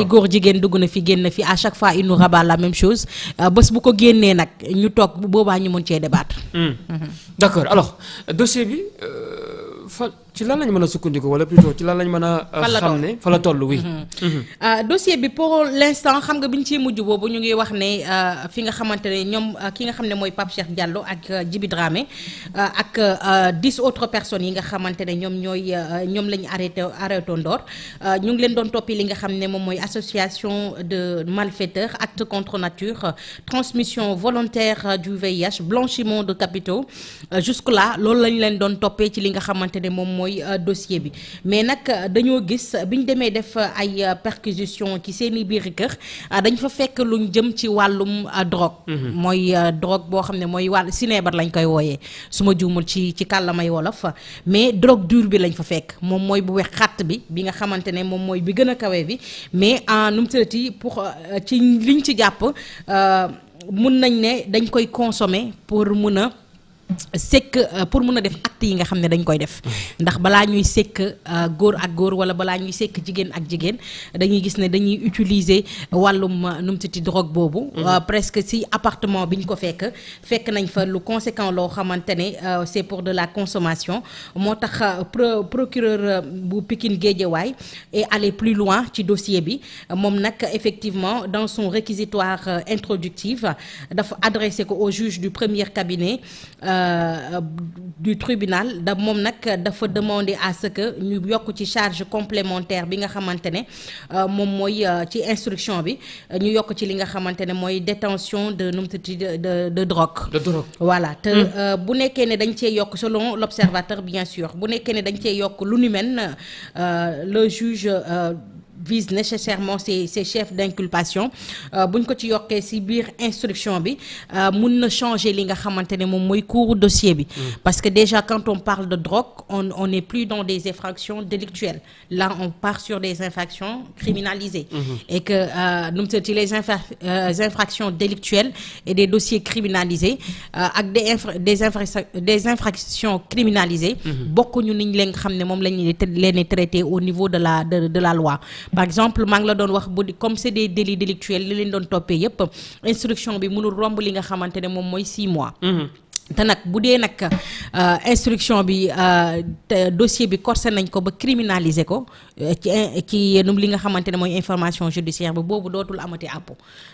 góor jigéen dugg na fi génn fi à chaque fois il nous rabat la même chose bés bu ko génnee nag ñu toog boobaa ñu mën cee débattre. D'accord alors dossier bi ci lan lañ mën a sukkandiku wala plutôt ci lan lañ mën a xam ne fa la toll oui. dossier bi pour l'instant xam nga bi ñu ciy mujj boobu ñu ngi wax ne fi nga xamante ne ñoom ki nga xam ne mooy Pape Cheikh Diallo ak Djiby Dramé ak 10 autres personnes yi nga xamante ne ñoom lañu arrêté ndoor ñu ngi leen doon toppi li nga xam ne moom mooy association de malfaiteurs acte contre nature transmission volontaire du VIH blanchiment de capitaux jusque là loolu lañ leen doon toppee ci li nga xamante ne moom mooy dossier bi mais nag dañoo gis bi ñu demee def ay perquisition ci seeni biir kër dañ fa fekk luñ jëm ci wàllum drogue. mooy drogue boo xam ne mooy wàllu sinébar lañ koy wooyee su ma juumul ci kàllamay wolof mais drogue dure bi lañ fa fekk moom mooy bu wex xàtt bi nga xamante ne moom mooy bi gën a kawe bi mais en nu mu tëddati pour ci liñ ci jàpp mun nañ ne dañ koy consommer pour mun a def acte yi nga xam ne dañ koy def ndax balaa ñuy sekk góor ak góor wala balaa ñuy sekk jigéen ak jigéen dañuy gis ne dañuy utiliser wàllum nu mu tudd drogue boobu presque ci appartement bi ñu ko fekk nañ fa lu conséquent loo xamante ne c'est pour de la consommation moo tax procureur bu Pikine Guédiawaye est allé plus loin ci dossier bi moom nag effectivement dans son réquisitoire introductif dafa adressé ko au juge du premier cabinet du tribunal moom nag dafa demander à ce que ñu yokk ci charge complémentaire bi nga xamante ne moom mooy ci instruction bi ñu yokk ci li nga xamante ne mooy détention de de drogue. Voilà te bu nekkee ne dañ cee yokk selon l'observateur bien sûr bu nekkee ne dañ cee yokk lu ni mel le juge vise nécessairement ces chefs d'inculpation buñ ko ci yokkee ci biir instruction bi mun na changer li nga xamante ne moom mooy cours dossier bi parce que déjà quand on parle de drogue on n'est plus dans des infractions délictuelles là on part sur des infractions criminalisées et que nu mu tuddati les infractions délictuelles et des dossiers criminalisés ak des infractions criminalisées bokkuñu niñ leen nga xam ne moom lañu leen traité au niveau de la loi. Par exemple maa ngi la doon wax comme c'est des délits délictuels li leen doon toppee yépp instruction bi mënul romb li nga xamante ne moom mooy 6 mois. te nag bu dee nag instruction bi dossier bi corsé nañ ko ba criminaliser ko ci li nga xamante ne mooy information judiciaire bi boobu dootul amati àpp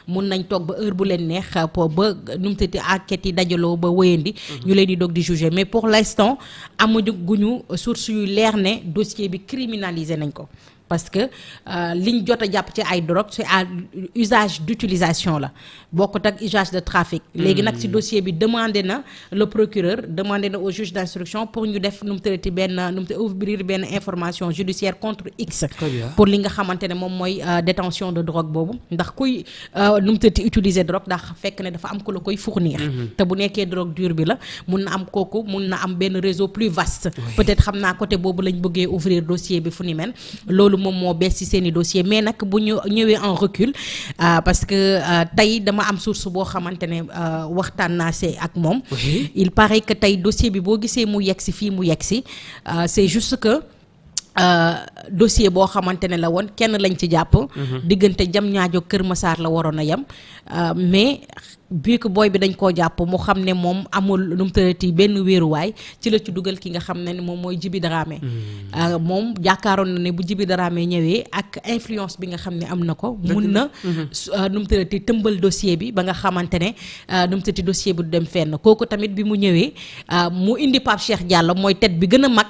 mun nañ toog ba heure bu leen neex ba nu mu tëddee enquête yi dajaloo ba wéyandi. ñu leen di doog di juger mais pour l'instant amaguñu source yu leer ne dossier bi criminaliser nañ ko. Parce que liñ jot a jàpp ci ay drogue c'est à usage d'utilisation la bokkut ak usage de trafic. léegi nag ci dossier bi demandé na le procureur demandé na au juge d'instruction pour ñu def nu mu tëddati ouvrir benn information judiciaire contre X. pour li nga xamante ne moom mooy détention de drogue boobu ndax kuy nu mu tëddati utiliser drogue ndax fekk ne dafa am ko la koy fournir. te bu nekkee drogue dure bi la mun na am benn réseau plus vaste. peut-être xam naa côté boobu lañ bëggee ouvrir dossier bi fu ni mel loolu moom moo bees ci seeni dossier mais nag bu ñu ñëwee en recul parce que tey dama am source boo xamante ne waxtaan naa see ak moom. Il paraît que tey dossier bi boo gisee mu yegg si fii mu yegg si c'est juste que dossier boo xamante ne la woon kenn lañ ci jàpp. diggante Diamniadio Kër Massar la waroon a yem mais bii ko booy bi dañ koo jàpp mu xam ne moom amul nu mu tërati benn wéeruwaay ci la ci dugal ki nga xam ne moom mooy Djiby Dramé. moom jàkkaaroon na ne bu Djiby Dramé ñëwee ak influence bi nga xam ne am na ko. mun na nu mu tërati tëmbal dossier bi ba nga xamante ne nu mu tërati dossier bi du dem fenn kooku tamit bi mu ñëwee mu indi Pape Cheikh Diallo mooy tête bi gën a mag.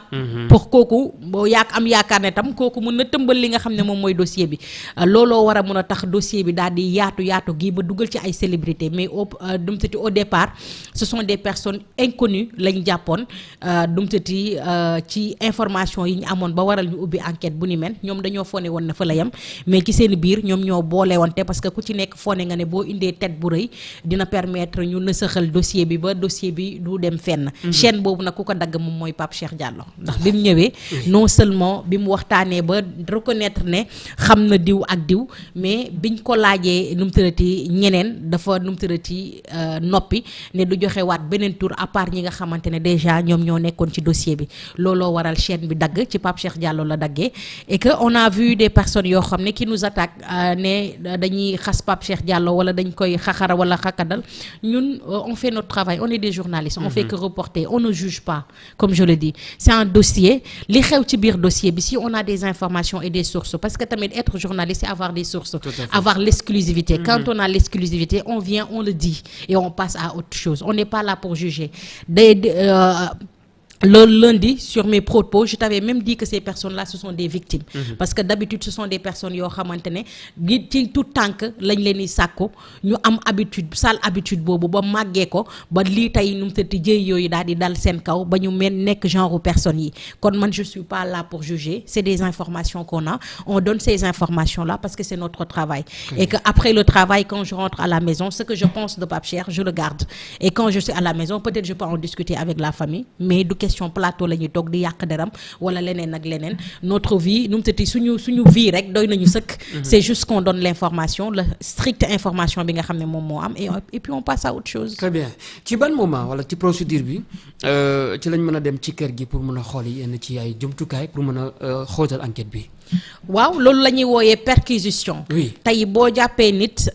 pour kooku boo am yaakaar ne tam kooku mun na tëmbal li nga xam ne moom mooy dossier bi looloo war a mun a tax dossier bi daal di yaatu gi ba dugal ci ay célébrités mais au départ ce sont des personnes inconnues lañ jàppoon ci information yi ñu amoon ba waral ñu ubbi enquête bu ni mel ñoom dañoo foone woon na fa la yem mais ci seen biir ñoom ñoo boole wante parce que ku ci nekk foone nga ne boo indee tête bu rëy dina permettre ñu nësaxal dossier bi ba dossier bi du dem fenn. chaîne boobu nag ku ko dagg moom mooy Pape Cheikh Diallo ndax bi mu ñëwee non seulement bi mu waxtaanee ba reconnaître ne xam na diw ak diw mais biñ ko laajee nu mu tërati ñeneen dafa nu mu tërati tërati noppi ne du joxe waat beneen tour à part ñi nga xamante ne déjà ñoom ñoo nekkoon ci dossier bi looloo waral chaîne bi dagg ci Pape Cheikh Diallo la daggee et que on a vu des personnes yoo xam ne qui nous attaquent ne dañuy xas Pape Cheikh Diallo wala dañ koy xaxara wala xakadal ñun on fait notre travail, on est des journalistes, on fait que reporter, on ne juge pas, comme je le dis. C'est un dossier, li xew ci biir dossier bi si on a des informations et des sources, parce que tamit être journaliste c'est avoir des sources, avoir l'exclusivité. Quand on a l'exclusivité, on vient, on le dit et on passe à autre chose. On n'est pas là pour juger. Le lundi, sur mes propos, je t'avais même dit que ces personnes-là, ce sont des victimes. Parce que d'habitude, ce sont des personnes yoo xamante ne ci tout tànk lañ leen di sàkku ñu am habitude sale habitude boobu ba màggee ko ba lii tey nu mu tëdd jëy yooyu daal di dal seen kaw ba ñu nekk genre personnes yi kon man je suis pas là pour juger, c'est des informations qu'on a, on donne ces informations-là parce que c'est notre travail. Et que après le travail, quand je rentre à la maison, ce que je pense de Pape Cheikh, je le garde. Et quand je suis à la maison, peut-être je peux en discuter avec la famille, mais du question plateau la ñuy toog di yàq deram wala leneen ak leneen. Notre vie nu mu tëdd suñu vie rek doy nañu sëkk. C'est juste qu'on donne l'information, la stricte information bi nga xam ne moom moo am et puis on passe à autre chose. Très bien. Ci ban moment wala ci procédure bi ci lañ mën a dem ci kër gi pour mën a xool yenn ci ay jumtukaay pour mën a xóotal enquête bi. waaw loolu la ñuy wooyee perquisition. Oui. Tey boo jàppee nit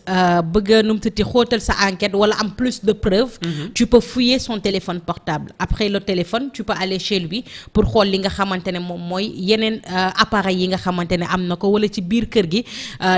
bëgg a nu mu tëdd xóotal sa enquête wala am plus de preuves. Tu peux fouiller son téléphone portable. Après le téléphone tu peux aller chez lui pour xool li nga xamante ne moom mooy yeneen appareil yi nga xamante ne am na ko wala ci biir kër gi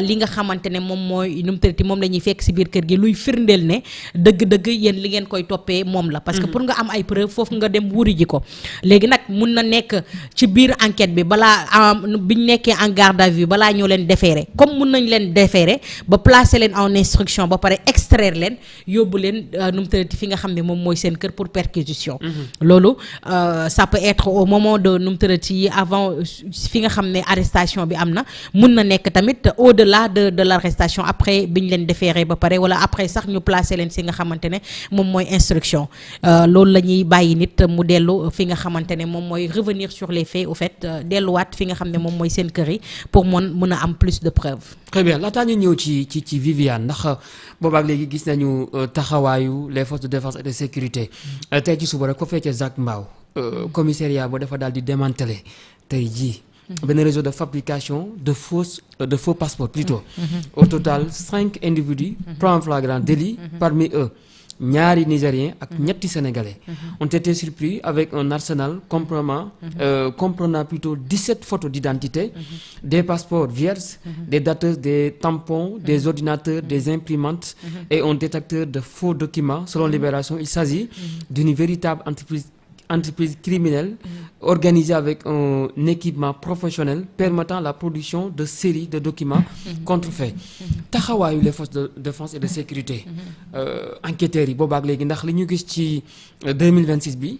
li nga xamante ne moom mooy nu mu tëdd moom la ñuy fekk si biir kër gi luy firndeel ne dëgg-dëgg yéen li ngeen koy toppee moom la. Parce que pour nga am ay preuves foofu nga dem wuri ji ko. Léegi nag mun na nekk ci biir enquête bi balaa biñ nekkee en garde à vue balaa ñoo leen déférer comme mun nañ leen déférer ba placer leen en instruction ba pare extraire leen yóbbu leen nu mu tëddati fi nga xam ne moom mooy seen kër pour perquisition. Loolu ça peut être au moment de nu mu tëddati avant fi nga xam ne arrestation bi am na mun na nekk tamit au-delà de l'arrestation après biñ leen déférer ba pare wala après sax ñu placer leen si nga xamante ne moom mooy instruction. Loolu la ñuy bàyyi nit mu dellu fi nga xamante ne moom mooy revenir sur les faits au fait delluwaat fi nga xam ne moom mooy seen kër yi pour mën a am plus de preuves. Très bien laataa ñu ñëw ci Viviane ndax boobaak léegi gis nañu taxawaayu les forces de défense et de sécurité tey ci suba rek ko fekkee Zac Mbao commissariat ba dafa daal di démanteler tey jii benn réseau de fabrication de faux passeports plutôt. Au total 5 individus pris en flagrant délit, parmi eux ñaari Nigériens ak ñetti Sénégalais ont été surpris avec un arsenal comprenant plutôt 17 photos d'identité, des passeports vierges, des dateuses, des tampons, des ordinateurs, des imprimantes et un détecteur de faux documents. Selon Libération, il s'agit d'une véritable entreprise criminelle organisée avec un équipement professionnel permettant la production de séries de documents contrefaits. Taxawaayu les forces de défense et de sécurité enquêteurs yi boobaak léegi ndax li ñu gis ci 2026 bi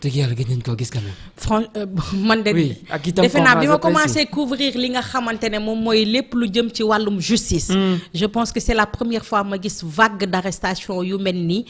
dëgg yàlla gëj nañ koo gis quand même. Man de oui ak itam defe naa bi ma commencé couvrir li nga xamante ne moom mooy lépp lu jëm ci wàllum justice. Je pense que c'est la première fois ma gis vague d'arrestation yu mel nii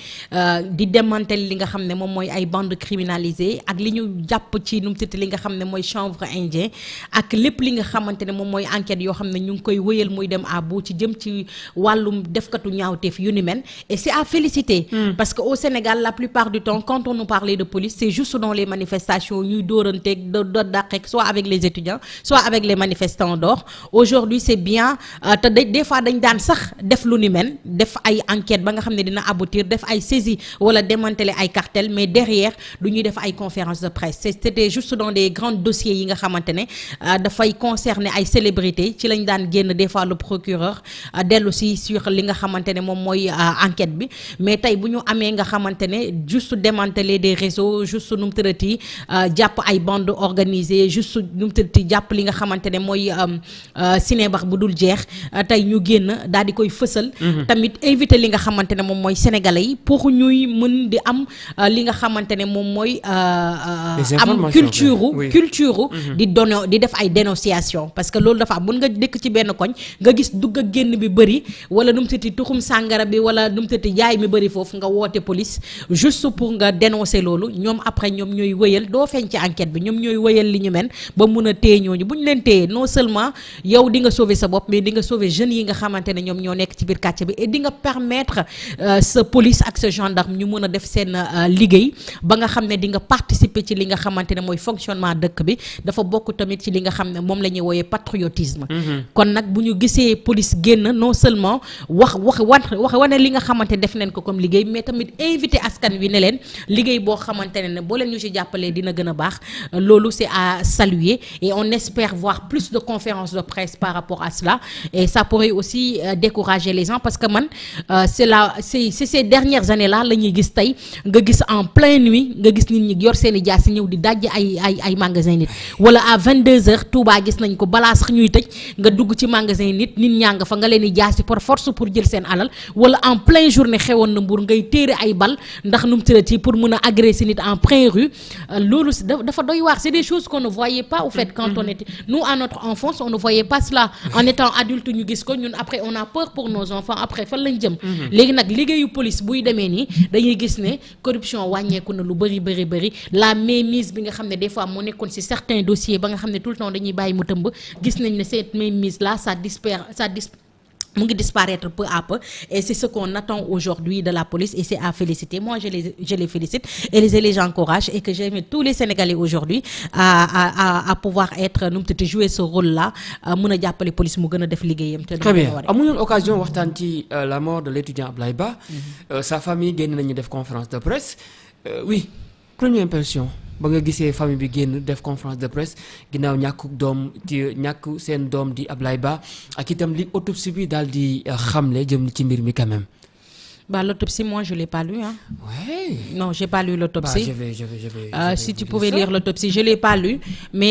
di démanteler li nga xam ne moom mooy ay bandes criminalisées ak li ñu jàpp ci nu mu tëdd li nga xam ne mooy chanvre indien ak lépp li nga xamante ne moom mooy enquête yoo xam ne ñu ngi koy wëyal muy dem à bout ci jëm ci wàllum defkatu ñaawteef yu ni mel et c'est à féliciter. Parce que au Sénégal la plupart du temps quand on nous parlait de police c'est juste dans les manifestations ñuy dóoranteeg dàqeeg soit avec les étudiants soit avec les manifestants dehors. Aujourd'hui c'est bien te des fois dañ daan sax def lu ni mel def ay enquête ba nga xam ne dina aboutir def ay saisie wala démanteler ay cartels mais derrière du ñuy def ay conférences de presse c'était juste dans des grands dossiers yi nga xamante ne dafay concerner ay célébrités ci lañ daan génn des fois le procureur dellu si sur li nga xamante ne moom mooy enquête bi mais tey bu ñu amee nga xamante ne juste démanteler des réseaux juste nu mu tërati jàpp ay bandes organisées juste nu mu tërati jàpp li nga xamante ne mooy cinébar bu dul jeex tey ñu génn daal di koy fësal. Tamit invité li nga xamante ne moom mooy sénégalais yi pour ñuy mën di am li nga xamante ne moom mooy am culture di def ay dénonciation parce que loolu dafa am mën nga dëkk ci benn koñ nga gis dugg ak génn bi bëri wala nu mu tëti tuxum sàngara bi wala nu mu tëti jaay mi bëri foofu nga woote police juste pour nga dénoncer loolu ñoom après après ñoom ñooy wëyal doo feeñ ci enquête bi ñoom ñooy wëyal li ñu mel ba mun a téye ñooñu bu ñu leen téye non seulement yow di nga sauver sa bopp mais di nga sauver jeunes yi nga xamante ne ñoom ñoo nekk ci biir quartier bi et di nga permettre sa police ak sa gendarme ñu mën a def seen liggéey ba nga xam ne di nga participer ci li nga xamante ne mooy fonctionnement dëkk bi dafa bokk tamit ci li nga xam ne moom la ñuy wooyee patriotisme. kon nag bu ñu gisee police génn non seulement wax wane li nga xamante def nañ ko comme liggéey mais tamit invité askan wi ne leen liggéey boo xamante ne boo leen ñu ci jàppalee dina gën a baax loolu c'est à saluer et on espère voir plus de conférences de presse par rapport à cela et ça pourrait aussi décourager les gens parce que man c'est ces dernières années là la ñuy gis tey nga gis en pleine nuit nga gis nit ñi yor seen i jaas ñëw di dajji ay magasin nit wala à 22h Touba gis nañ ko balaa sax ñuy tëj nga dugg ci magasin nit ñaa nga fa nga leen di jaasi par force pour jël seen alal wala en pleine journée xewoon na Mbour ngay téere ay bal ndax nu mu tërati pour mën a agresser nit en pleine rue loolu dafa doy waar c'est des choses qu'on ne voyait pas au fait quand on était nous à notre enfance on ne voyait pas cela en étant adulte ñu gis ko ñun après on a peur pour nos enfants après fan lañ jëm léegi nag liggéeyu police buy demee nii dañuy gis ne corruption wàññeeku na lu bëri la mainmise bi nga xam ne des fois moo nekkoon ci certains dossiers ba nga xam ne tout le temps dañuy bàyyi mu tëmb gis nañ ne cette mainmise là mu ngi disparaître peu à peu et c'est ce qu'on attend aujourd'hui de la police et c'est à féliciter moi je les félicite et les encourage et que j'invite tous les Sénégalais aujourd'hui à pouvoir être nu mu tudd jouer ce rôle là mën a jàppale police mu gën a def liggéeyam. Très bien amuñu occasion waxtaan ci la mort de l'étudiant Ablaye Ba. Sa famille génn nañu def conférence de presse oui première impression. ba nga gisee famille bi génn def conférence de presse ginnaaw ñàkk seen doom di Ablaye Ba ak itam li autopsie bi daal di xamle jëm ci mbir mi quand même. Bah l'autopsie moi je l'ai pas lu hein. Ouais. Non, j'ai pas lu l'autopsie. Bah, je vais si tu pouvais lire l'autopsie, je l'ai pas lu mais